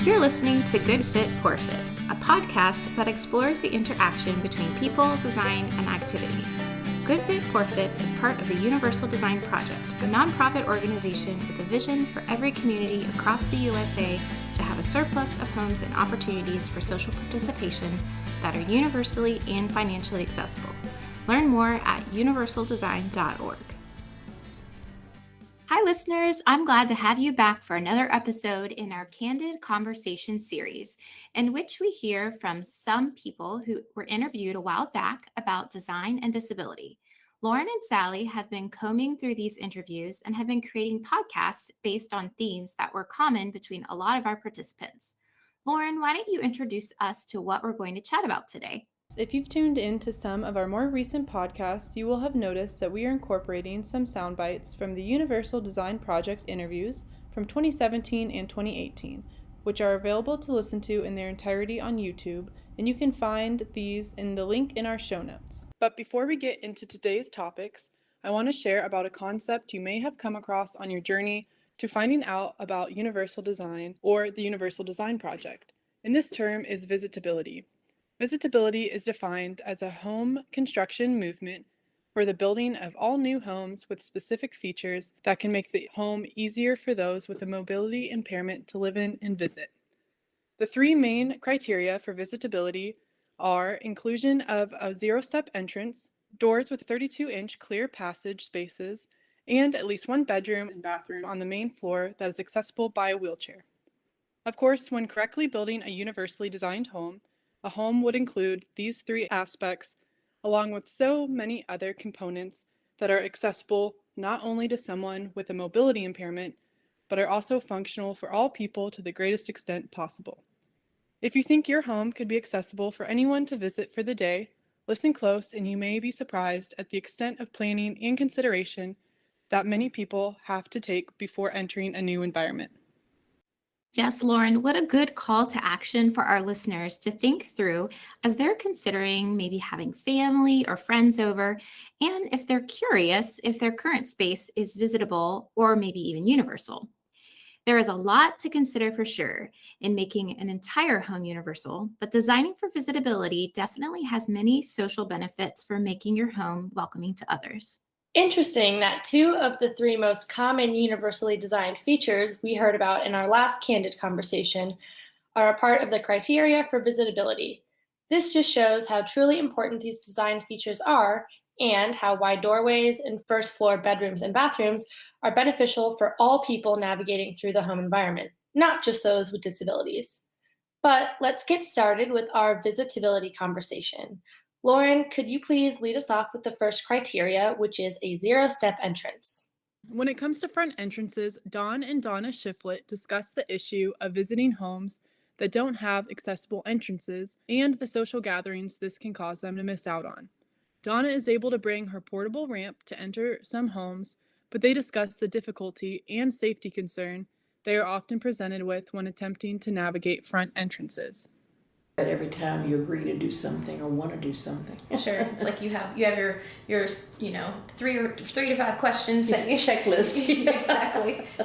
You're listening to Good Fit, Poor Fit, a podcast that explores the interaction between people, design, and activity. Good Fit, Poor Fit is part of the Universal Design Project, a nonprofit organization with a vision for every community across the USA to have a surplus of homes and opportunities for social participation that are universally and financially accessible. Learn more at universaldesign.org. Hi, listeners. I'm glad to have you back for another episode in our Candid Conversation series, in which we hear from some people who were interviewed a while back about design and disability. Lauren and Sally have been combing through these interviews and have been creating podcasts based on themes that were common between a lot of our participants. Lauren, why don't you introduce us to what we're going to chat about today? If you've tuned in to some of our more recent podcasts, you will have noticed that we are incorporating some sound bites from the Universal Design Project interviews from 2017 and 2018, which are available to listen to in their entirety on YouTube, and you can find these in the link in our show notes. But before we get into today's topics, I want to share about a concept you may have come across on your journey to finding out about universal design or the Universal Design Project. And this term is visitability. Visitability is defined as a home construction movement for the building of all new homes with specific features that can make the home easier for those with a mobility impairment to live in and visit. The three main criteria for visitability are inclusion of a zero-step entrance, doors with 32-inch clear passage spaces, and at least one bedroom and bathroom on the main floor that is accessible by a wheelchair. Of course, when correctly building a universally designed home, a home would include these three aspects, along with so many other components that are accessible not only to someone with a mobility impairment, but are also functional for all people to the greatest extent possible. If you think your home could be accessible for anyone to visit for the day, listen close and you may be surprised at the extent of planning and consideration that many people have to take before entering a new environment. Yes, Lauren, what a good call to action for our listeners to think through as they're considering maybe having family or friends over, and if they're curious if their current space is visitable or maybe even universal. There is a lot to consider for sure in making an entire home universal, but designing for visitability definitely has many social benefits for making your home welcoming to others. Interesting that two of the three most common universally designed features we heard about in our last Candid conversation are a part of the criteria for visitability. This just shows how truly important these design features are and how wide doorways and first floor bedrooms and bathrooms are beneficial for all people navigating through the home environment, not just those with disabilities. But let's get started with our visitability conversation. Lauren, could you please lead us off with the first criteria, which is a zero-step entrance? When it comes to front entrances, Don and Donna Shiplet discuss the issue of visiting homes that don't have accessible entrances and the social gatherings this can cause them to miss out on. Donna is able to bring her portable ramp to enter some homes, but they discuss the difficulty and safety concern they are often presented with when attempting to navigate front entrances. Every time you agree to do something or want to do something. Sure, it's like you have your three to five questions that you checklist.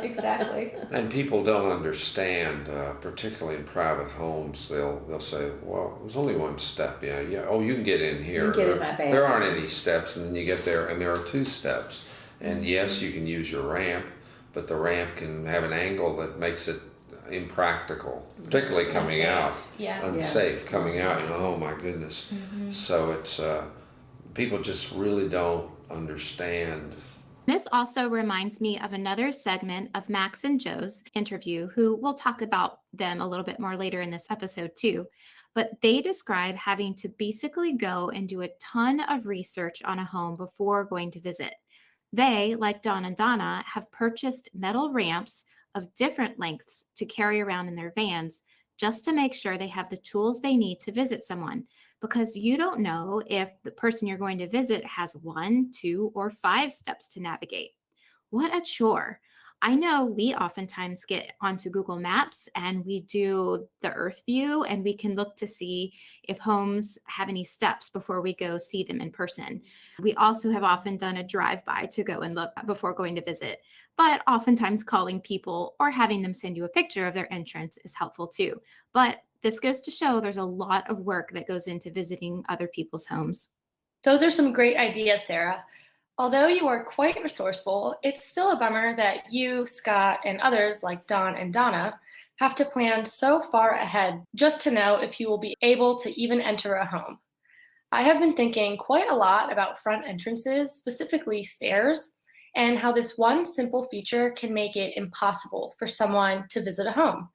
exactly. And people don't understand, particularly in private homes. They'll say, "Well, there's only one step." Yeah. Oh, you can get in here. You can get in my bathroom. There aren't any steps, and then you get there, and there are two steps. And yes, you can use your ramp, but the ramp can have an angle that makes it impractical, particularly coming out. Unsafe coming out. Oh my goodness. Mm-hmm. So it's people just really don't understand. This also reminds me of another segment of Max and Joe's interview, who we'll talk about them a little bit more later in this episode too. But they describe having to basically go and do a ton of research on a home before going to visit. They, like Don and Donna, have purchased metal ramps of different lengths to carry around in their vans just to make sure they have the tools they need to visit someone, because you don't know if the person you're going to visit has 1, 2, or 5 steps to navigate. What a chore. I know we oftentimes get onto Google Maps and we do the Earth view, and we can look to see if homes have any steps before we go see them in person. We also have often done a drive by to go and look before going to visit, but oftentimes calling people or having them send you a picture of their entrance is helpful too. But this goes to show there's a lot of work that goes into visiting other people's homes. Those are some great ideas, Sarah. Although you are quite resourceful, it's still a bummer that you, Scott, and others like Don and Donna have to plan so far ahead just to know if you will be able to even enter a home. I have been thinking quite a lot about front entrances, specifically stairs, and how this one simple feature can make it impossible for someone to visit a home.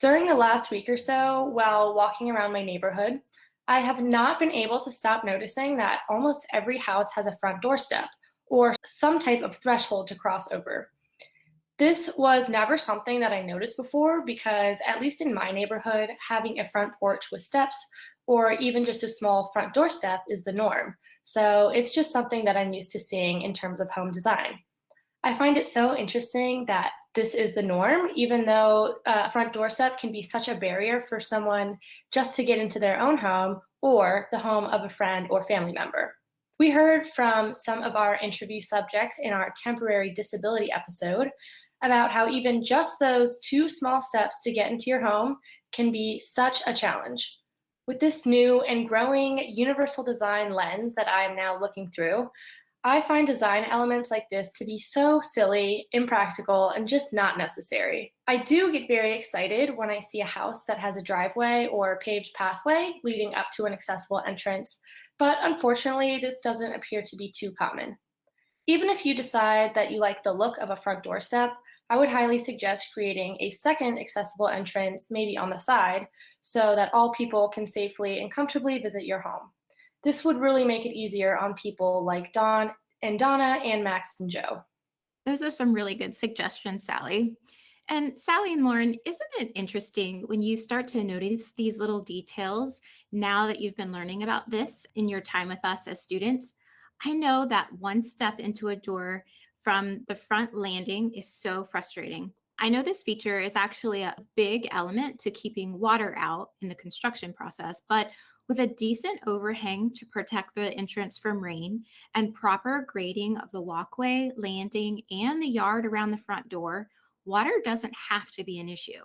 During the last week or so, while walking around my neighborhood, I have not been able to stop noticing that almost every house has a front doorstep or some type of threshold to cross over. This was never something that I noticed before because, at least in my neighborhood, having a front porch with steps or even just a small front doorstep is the norm. So it's just something that I'm used to seeing in terms of home design. I find it so interesting that this is the norm, even though a front doorstep can be such a barrier for someone just to get into their own home or the home of a friend or family member. We heard from some of our interview subjects in our temporary disability episode about how even just those two small steps to get into your home can be such a challenge. With this new and growing universal design lens that I am now looking through, I find design elements like this to be so silly, impractical, and just not necessary. I do get very excited when I see a house that has a driveway or paved pathway leading up to an accessible entrance, but unfortunately, this doesn't appear to be too common. Even if you decide that you like the look of a front doorstep, I would highly suggest creating a second accessible entrance, maybe on the side, so that all people can safely and comfortably visit your home. This would really make it easier on people like Don and Donna and Max and Joe. Those are some really good suggestions, Sally. And Sally and Lauren, isn't it interesting when you start to notice these little details now that you've been learning about this in your time with us as students? I know that one step into a door from the front landing is so frustrating. I know this feature is actually a big element to keeping water out in the construction process, but with a decent overhang to protect the entrance from rain and proper grading of the walkway, landing, and the yard around the front door, water doesn't have to be an issue.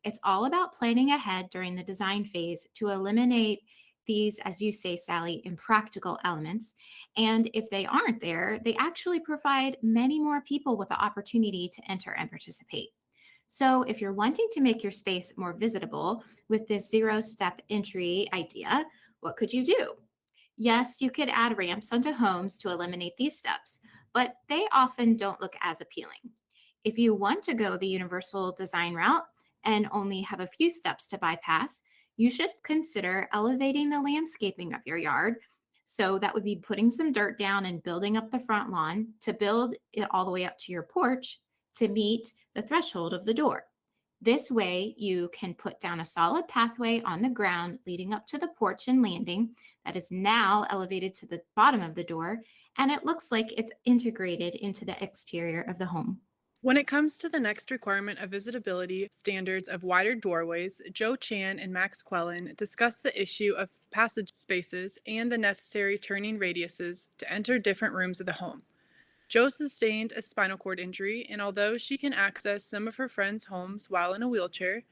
It's all about planning ahead during the design phase to eliminate these, as you say, Sally, impractical elements. And if they aren't there, they actually provide many more people with the opportunity to enter and participate. So if you're wanting to make your space more visitable with this zero-step entry idea, what could you do? Yes, you could add ramps onto homes to eliminate these steps, but they often don't look as appealing. If you want to go the universal design route and only have a few steps to bypass, you should consider elevating the landscaping of your yard. So that would be putting some dirt down and building up the front lawn to build it all the way up to your porch to meet the threshold of the door. This way, you can put down a solid pathway on the ground leading up to the porch and landing that is now elevated to the bottom of the door, and it looks like it's integrated into the exterior of the home. When it comes to the next requirement of visitability standards of wider doorways, Joe Chan and Max Quellen discuss the issue of passage spaces and the necessary turning radiuses to enter different rooms of the home. Joe sustained a spinal cord injury, and although she can access some of her friends' homes while in a wheelchair,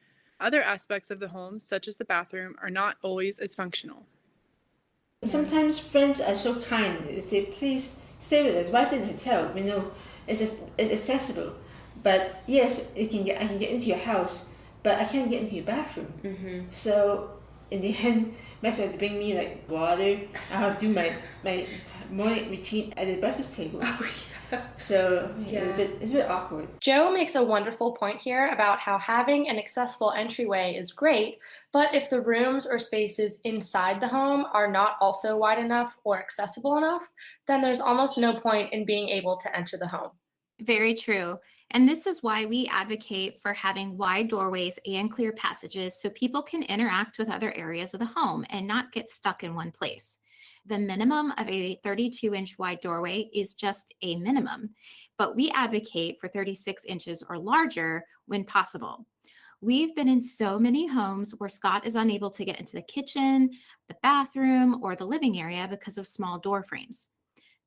other aspects of the home, such as the bathroom, are not always as functional. Sometimes friends are so kind. They say, please stay with us. Why stay in the hotel? It's accessible. But yes, I can get into your house, but I can't get into your bathroom. Mm-hmm. So in the end, Max had to bring me like water. I have to do my morning routine at the breakfast table. Oh, yeah. So it's a bit awkward. Joe makes a wonderful point here about how having an accessible entryway is great, but if the rooms or spaces inside the home are not also wide enough or accessible enough, then there's almost no point in being able to enter the home. Very true. And this is why we advocate for having wide doorways and clear passages so people can interact with other areas of the home and not get stuck in one place. The minimum of a 32-inch wide doorway is just a minimum, but we advocate for 36 inches or larger when possible. We've been in so many homes where Scott is unable to get into the kitchen, the bathroom, or the living area because of small door frames.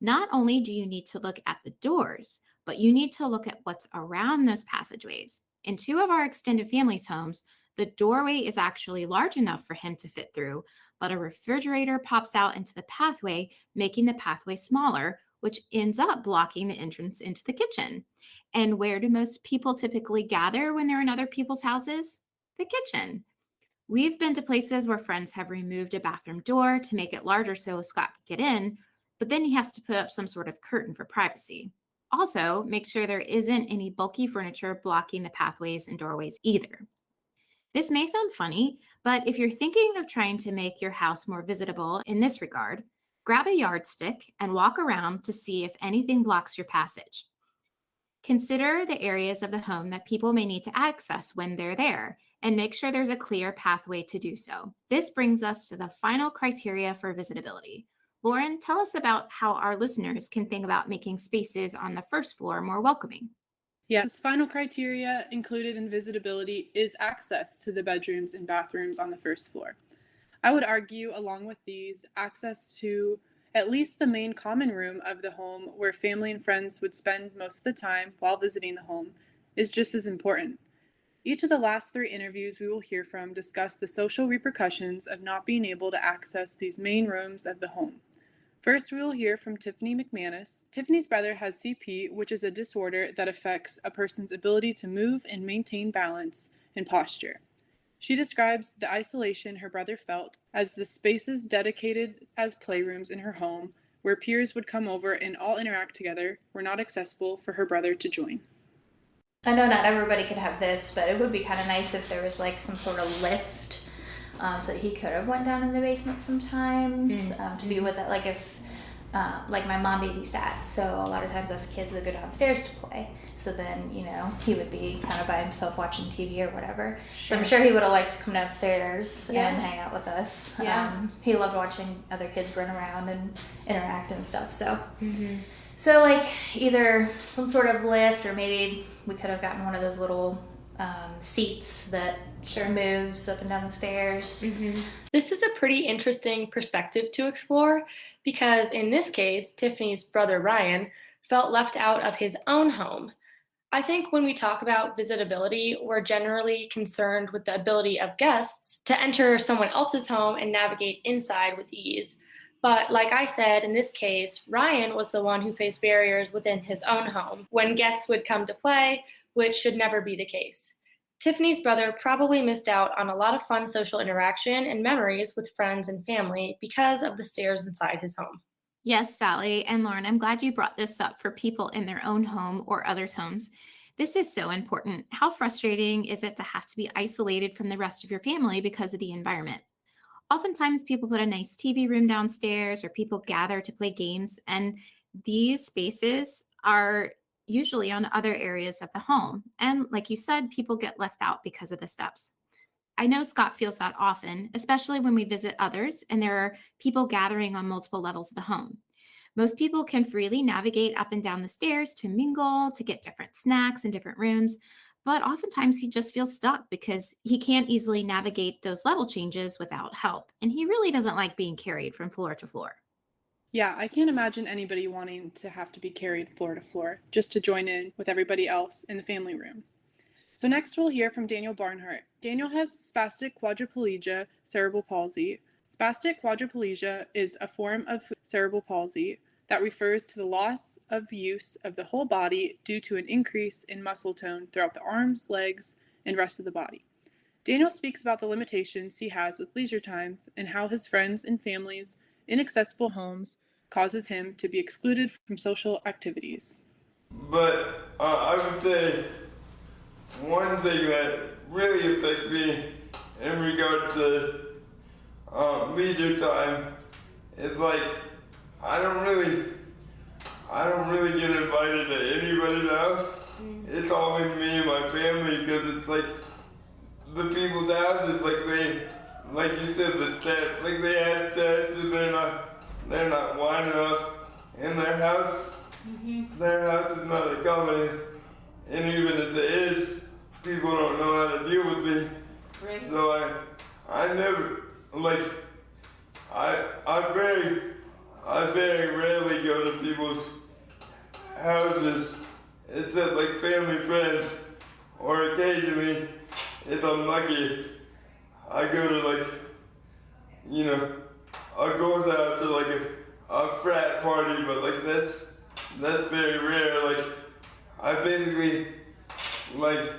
Not only do you need to look at the doors, but you need to look at what's around those passageways. In two of our extended family's homes, the doorway is actually large enough for him to fit through, but a refrigerator pops out into the pathway, making the pathway smaller, which ends up blocking the entrance into the kitchen. And where do most people typically gather when they're in other people's houses? The kitchen. We've been to places where friends have removed a bathroom door to make it larger so Scott could get in, but then he has to put up some sort of curtain for privacy. Also, make sure there isn't any bulky furniture blocking the pathways and doorways either. This may sound funny, but if you're thinking of trying to make your house more visitable in this regard, grab a yardstick and walk around to see if anything blocks your passage. Consider the areas of the home that people may need to access when they're there, and make sure there's a clear pathway to do so. This brings us to the final criteria for visitability. Lauren, tell us about how our listeners can think about making spaces on the first floor more welcoming. Yes, final criteria included in visitability is access to the bedrooms and bathrooms on the first floor. I would argue, along with these, access to at least the main common room of the home where family and friends would spend most of the time while visiting the home is just as important. Each of the last 3 interviews we will hear from discuss the social repercussions of not being able to access these main rooms of the home. First, we will hear from Tiffany McManus. Tiffany's brother has CP, which is a disorder that affects a person's ability to move and maintain balance and posture. She describes the isolation her brother felt as the spaces dedicated as playrooms in her home, where peers would come over and all interact together, were not accessible for her brother to join. I know not everybody could have this, but it would be kind of nice if there was like some sort of lift so that he could have went down in the basement sometimes to be with it. Like if, like my mom babysat, so a lot of times us kids would go downstairs to play. So then, you know, he would be kind of by himself watching TV or whatever. Sure. So I'm sure he would have liked to come downstairs and hang out with us. Yeah. He loved watching other kids run around and interact and stuff. So, so like either some sort of lift, or maybe we could have gotten one of those little seats that moves up and down the stairs. This is a pretty interesting perspective to explore, because in this case, Tiffany's brother Ryan felt left out of his own home. I think when we talk about visitability, we're generally concerned with the ability of guests to enter someone else's home and navigate inside with ease. But like I said, in this case, Ryan was the one who faced barriers within his own home when guests would come to play, which should never be the case. Tiffany's brother probably missed out on a lot of fun social interaction and memories with friends and family because of the stairs inside his home. Yes, Sally and Lauren, I'm glad you brought this up for people in their own home or others' homes. This is so important. How frustrating is it to have to be isolated from the rest of your family because of the environment? Oftentimes people put a nice TV room downstairs, or people gather to play games, and these spaces are usually on other areas of the home. And like you said, people get left out because of the steps. I know Scott feels that often, especially when we visit others and there are people gathering on multiple levels of the home. Most people can freely navigate up and down the stairs to mingle, to get different snacks in different rooms, but oftentimes he just feels stuck because he can't easily navigate those level changes without help. And he really doesn't like being carried from floor to floor. Yeah, I can't imagine anybody wanting to have to be carried floor to floor just to join in with everybody else in the family room. So next we'll hear from Daniel Barnhart. Daniel has spastic quadriplegia cerebral palsy. Spastic quadriplegia is a form of cerebral palsy that refers to the loss of use of the whole body due to an increase in muscle tone throughout the arms, legs, and rest of the body. Daniel speaks about the limitations he has with leisure times and how his friends and family's inaccessible homes causes him to be excluded from social activities. But I would say one thing that really affects me in regard to leisure time is like I don't really get invited to anybody's house. It's always me and my family, because it's like the people's houses, like they, like you said, the chats, like they have chats and they're not they're not wide enough in their house. Their house is not accommodating, and even if it is, people don't know how to deal with me. Right. So I never, like, I very rarely go to people's houses, except like family friends, or occasionally, if I'm lucky, I go to like, you know, I'll go out to like a frat party, but like that's very rare. Like I basically like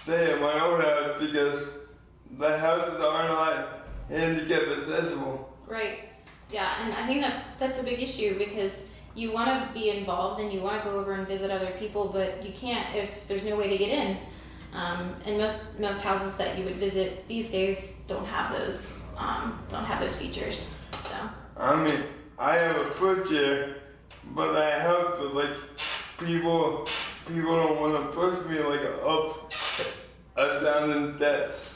stay at my own house because the houses are not handicap accessible. Right. Yeah, and I think that's a big issue because you want to be involved and you want to go over and visit other people, but you can't if there's no way to get in. And most houses that you would visit these days don't have those features. So. I mean, I have a footchair, but I help with like people don't want to push me like up 1,000 steps.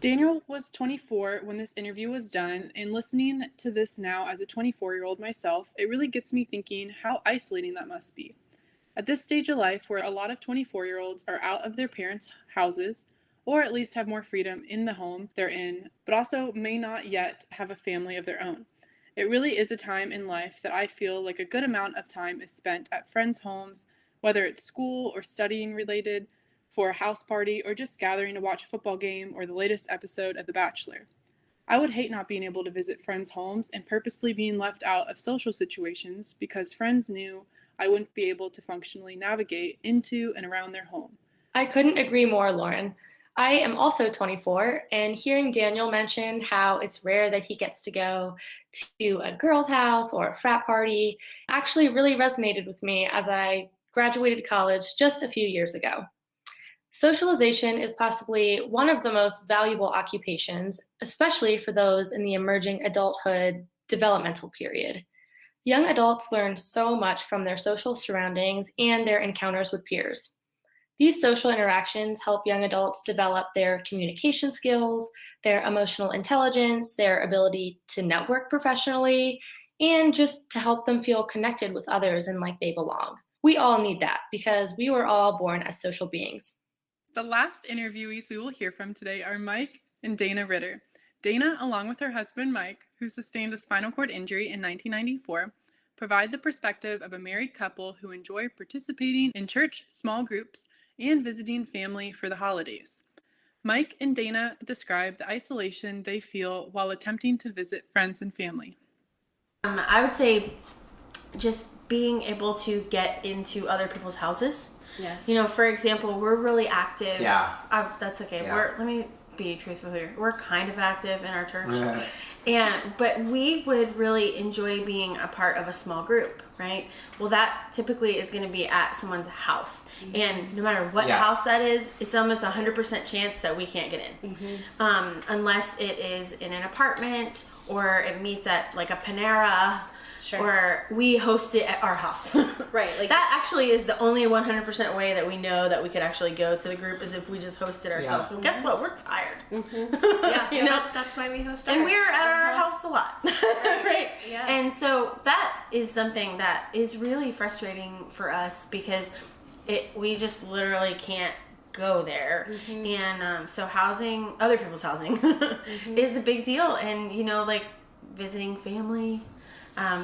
Daniel was 24 when this interview was done, and listening to this now as a 24-year-old myself, it really gets me thinking how isolating that must be. At this stage of life where a lot of 24-year-olds are out of their parents' houses, or at least have more freedom in the home they're in, but also may not yet have a family of their own. It really is a time in life that I feel like a good amount of time is spent at friends' homes, whether it's school or studying related, for a house party, or just gathering to watch a football game or the latest episode of The Bachelor. I would hate not being able to visit friends' homes and purposely being left out of social situations because friends knew I wouldn't be able to functionally navigate into and around their home. I couldn't agree more, Lauren. I am also 24, and hearing Daniel mention how it's rare that he gets to go to a girl's house or a frat party actually really resonated with me as I graduated college just a few years ago. Socialization is possibly one of the most valuable occupations, especially for those in the emerging adulthood developmental period. Young adults learn so much from their social surroundings and their encounters with peers. These social interactions help young adults develop their communication skills, their emotional intelligence, their ability to network professionally, and just to help them feel connected with others and like they belong. We all need that because we were all born as social beings. The last interviewees we will hear from today are Mike and Dana Ritter. Dana, along with her husband Mike, who sustained a spinal cord injury in 1994, provide the perspective of a married couple who enjoy participating in church small groups and visiting family for the holidays. Mike and Dana describe the isolation they feel while attempting to visit friends and family. I would say just being able to get into other people's houses. Yes. You know, for example, we're really active. Yeah. That's okay. Yeah. Let me be truthful here. We're kind of active in our church. But we would really enjoy being a part of a small group, right? Well, that typically is going to be at someone's house. Mm-hmm. And no matter what house that is, it's almost 100% chance that we can't get in. Mm-hmm. Unless it is in an apartment or it meets at like a Panera. Sure. Or we host it at our house. Right. Like that actually is the only 100% way that we know that we could actually go to the group is if we just host it ourselves. Yeah. Well, guess what? We're tired. Mm-hmm. Yeah. You know? That's why we host ours. And we're at our uh-huh. house a lot. Right? Yeah. And so that is something that is really frustrating for us because we just literally can't go there. Mm-hmm. And so housing, other people's housing mm-hmm. is a big deal. And, you know, like visiting family,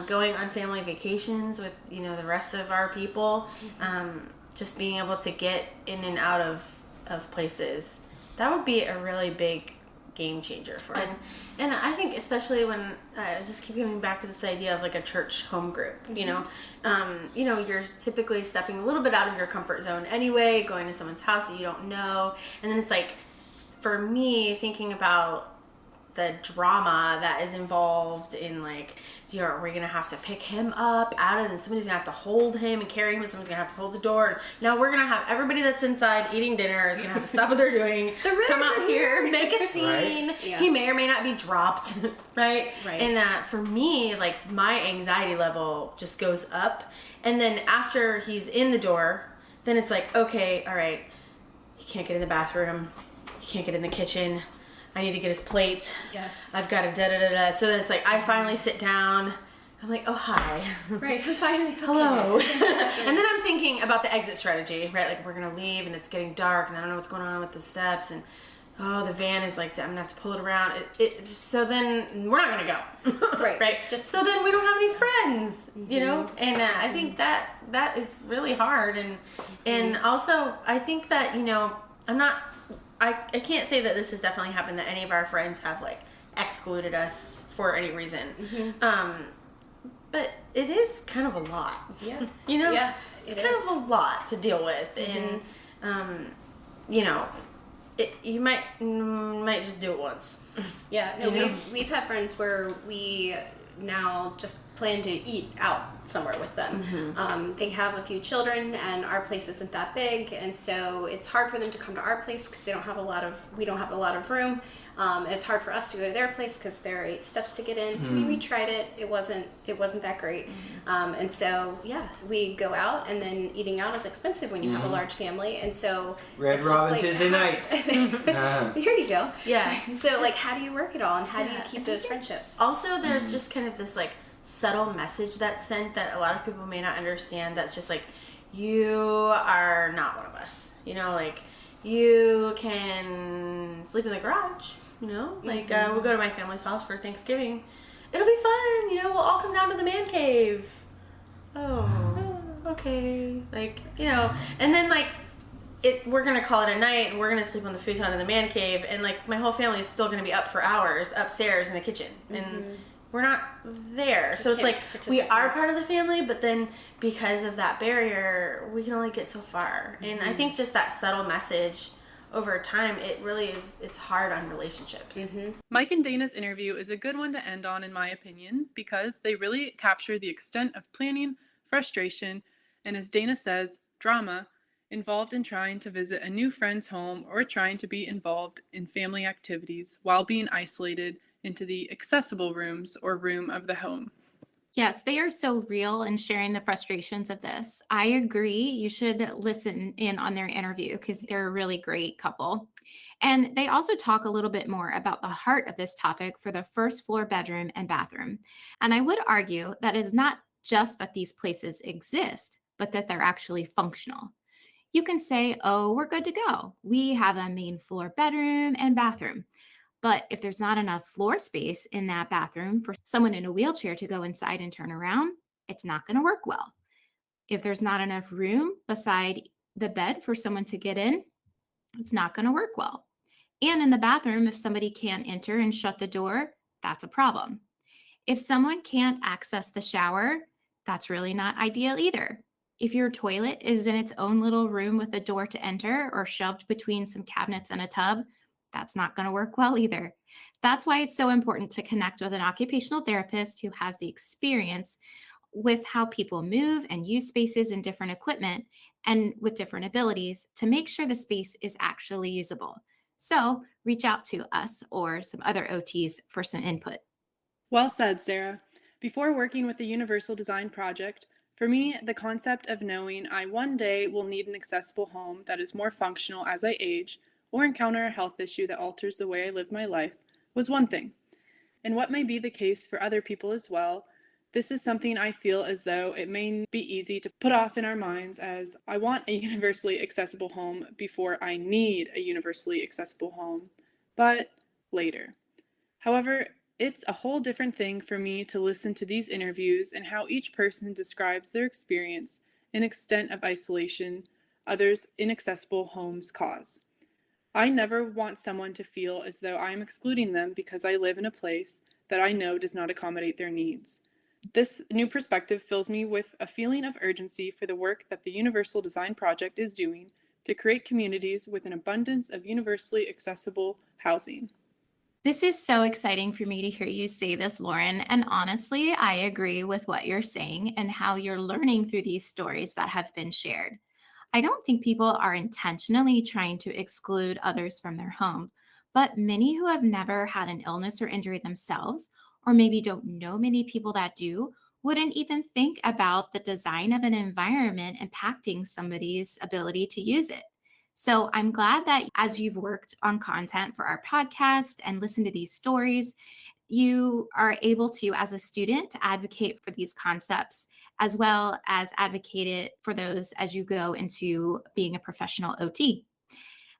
going on family vacations with, you know, the rest of our people, just being able to get in and out of places, that would be a really big game changer for it. And I think especially when I just keep coming back to this idea of like a church home group, you know, you're typically stepping a little bit out of your comfort zone anyway, going to someone's house that you don't know. And then it's like, for me, thinking about the drama that is involved in like, you know, are we gonna have to pick him up out of, and somebody's gonna have to hold him and carry him, and someone's gonna have to hold the door. Now we're gonna have everybody that's inside eating dinner is gonna have to stop what they're doing, come out here, make a scene. Right? Yeah. He may or may not be dropped, right? Right. And that for me, like my anxiety level just goes up. And then after he's in the door, then it's like, okay, all right, he can't get in the bathroom, he can't get in the kitchen. I need to get his plate. Yes. I've got to da-da-da-da. So then it's like, I finally sit down. I'm like, oh, hi. Right, I'm finally. Hello. And then I'm thinking about the exit strategy, right? Like, we're going to leave, and it's getting dark, and I don't know what's going on with the steps, and oh, the van is like, I'm going to have to pull it around. So then we're not going to go. Right. Right. It's just, so then we don't have any friends, you know? And I think that is really hard. And also, I think that, you know, I can't say that this has definitely happened, that any of our friends have, like, excluded us for any reason. But it is kind of a lot. Yeah. You know? Yeah, it's kind of a lot to deal with. And, you know, you might just do it once. Yeah, no, we've had friends where we now just plan to eat out somewhere with them. They have a few children, and our place isn't that big, and so it's hard for them to come to our place because we don't have a lot of room. And it's hard for us to go to their place because there are 8 steps to get in. I mean, we tried it; it wasn't that great. And so we go out, and then eating out is expensive when you have a large family, and so Red Robin Tuesday nights. Here you go. Yeah. So like, how do you work it all, and how do you keep those friendships? Also, there's just kind of this like subtle message that's sent that a lot of people may not understand. That's just like, you are not one of us. You know, like, you can sleep in the garage. You know, like we'll go to my family's house for Thanksgiving. It'll be fun. You know, we'll all come down to the man cave. Oh, okay. Like, you know, and then like we're gonna call it a night, and we're gonna sleep on the futon in the man cave, and like my whole family is still gonna be up for hours upstairs in the kitchen, and we're not there. So it's like, we are part of the family, but then because of that barrier, we can only get so far. And I think just that subtle message over time, it really is, it's hard on relationships. Mike and Dana's interview is a good one to end on, in my opinion, because they really capture the extent of planning, frustration, and, as Dana says, drama involved in trying to visit a new friend's home or trying to be involved in family activities while being isolated into the accessible rooms or room of the home. Yes, they are so real in sharing the frustrations of this. I agree. You should listen in on their interview because they're a really great couple. And they also talk a little bit more about the heart of this topic for the first floor bedroom and bathroom. And I would argue that it's not just that these places exist, but that they're actually functional. You can say, oh, we're good to go. We have a main floor bedroom and bathroom. But if there's not enough floor space in that bathroom for someone in a wheelchair to go inside and turn around, it's not going to work well. If there's not enough room beside the bed for someone to get in, it's not going to work well. And in the bathroom, if somebody can't enter and shut the door, that's a problem. If someone can't access the shower, that's really not ideal either. If your toilet is in its own little room with a door to enter or shoved between some cabinets and a tub, that's not going to work well either. That's why it's so important to connect with an occupational therapist who has the experience with how people move and use spaces and different equipment and with different abilities to make sure the space is actually usable. So reach out to us or some other OTs for some input. Well said, Sarah. Before working with the Universal Design Project, for me, the concept of knowing I one day will need an accessible home that is more functional as I age or encounter a health issue that alters the way I live my life was one thing. And what may be the case for other people as well, this is something I feel as though it may be easy to put off in our minds as I want a universally accessible home before I need a universally accessible home, but later. However, it's a whole different thing for me to listen to these interviews and how each person describes their experience and extent of isolation others' inaccessible homes cause. I never want someone to feel as though I'm excluding them because I live in a place that I know does not accommodate their needs. This new perspective fills me with a feeling of urgency for the work that the Universal Design Project is doing to create communities with an abundance of universally accessible housing. This is so exciting for me to hear you say this, Lauren. And honestly, I agree with what you're saying and how you're learning through these stories that have been shared. I don't think people are intentionally trying to exclude others from their home, but many who have never had an illness or injury themselves, or maybe don't know many people that do, wouldn't even think about the design of an environment impacting somebody's ability to use it. So I'm glad that as you've worked on content for our podcast and listened to these stories, you are able to, as a student, to advocate for these concepts, as well as advocate it for those as you go into being a professional OT.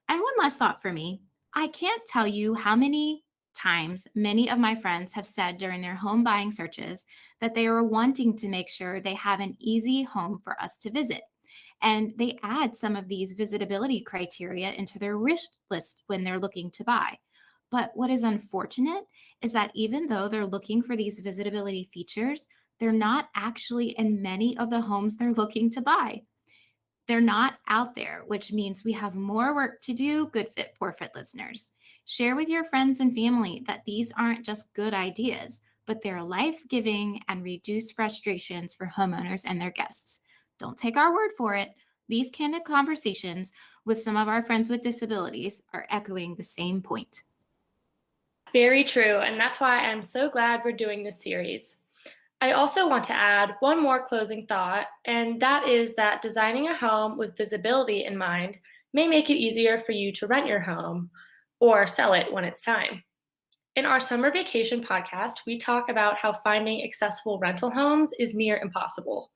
And one last thought for me, I can't tell you how many times many of my friends have said during their home buying searches that they are wanting to make sure they have an easy home for us to visit. And they add some of these visitability criteria into their wish list when they're looking to buy. But what is unfortunate is that even though they're looking for these visitability features, they're not actually in many of the homes they're looking to buy. They're not out there, which means we have more work to do, Good Fit, Poor Fit listeners. Share with your friends and family that these aren't just good ideas, but they're life-giving and reduce frustrations for homeowners and their guests. Don't take our word for it. These candid conversations with some of our friends with disabilities are echoing the same point. Very true, and that's why I'm so glad we're doing this series. I also want to add one more closing thought, and that is that designing a home with visibility in mind may make it easier for you to rent your home or sell it when it's time. In our summer vacation podcast, we talk about how finding accessible rental homes is near impossible.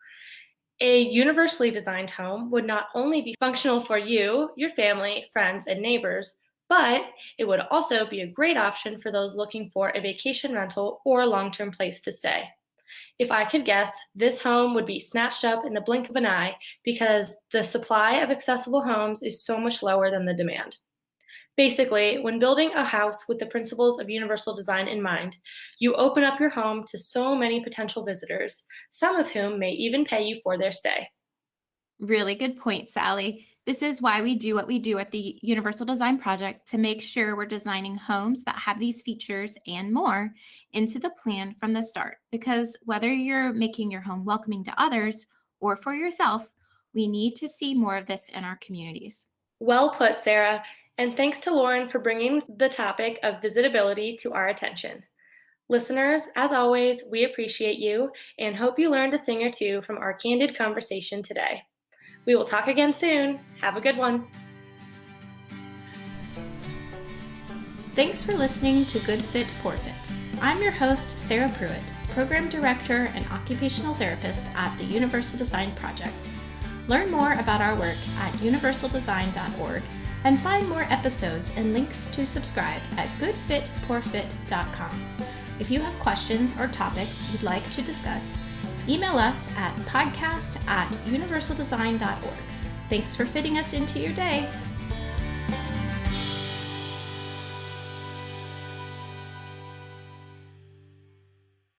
A universally designed home would not only be functional for you, your family, friends, and neighbors, but it would also be a great option for those looking for a vacation rental or long-term place to stay. If I could guess, this home would be snatched up in the blink of an eye because the supply of accessible homes is so much lower than the demand. Basically, when building a house with the principles of universal design in mind, you open up your home to so many potential visitors, some of whom may even pay you for their stay. Really good point, Sally. This is why we do what we do at the Universal Design Project, to make sure we're designing homes that have these features and more into the plan from the start. Because whether you're making your home welcoming to others or for yourself, we need to see more of this in our communities. Well put, Sarah. And thanks to Lauren for bringing the topic of visitability to our attention. Listeners, as always, we appreciate you and hope you learned a thing or two from our candid conversation today. We will talk again soon. Have a good one. Thanks for listening to Good Fit, Poor Fit. I'm your host, Sarah Pruitt, Program Director and Occupational Therapist at the Universal Design Project. Learn more about our work at universaldesign.org and find more episodes and links to subscribe at goodfitpoorfit.com. If you have questions or topics you'd like to discuss, email us at podcast@universaldesign.org. Thanks for fitting us into your day.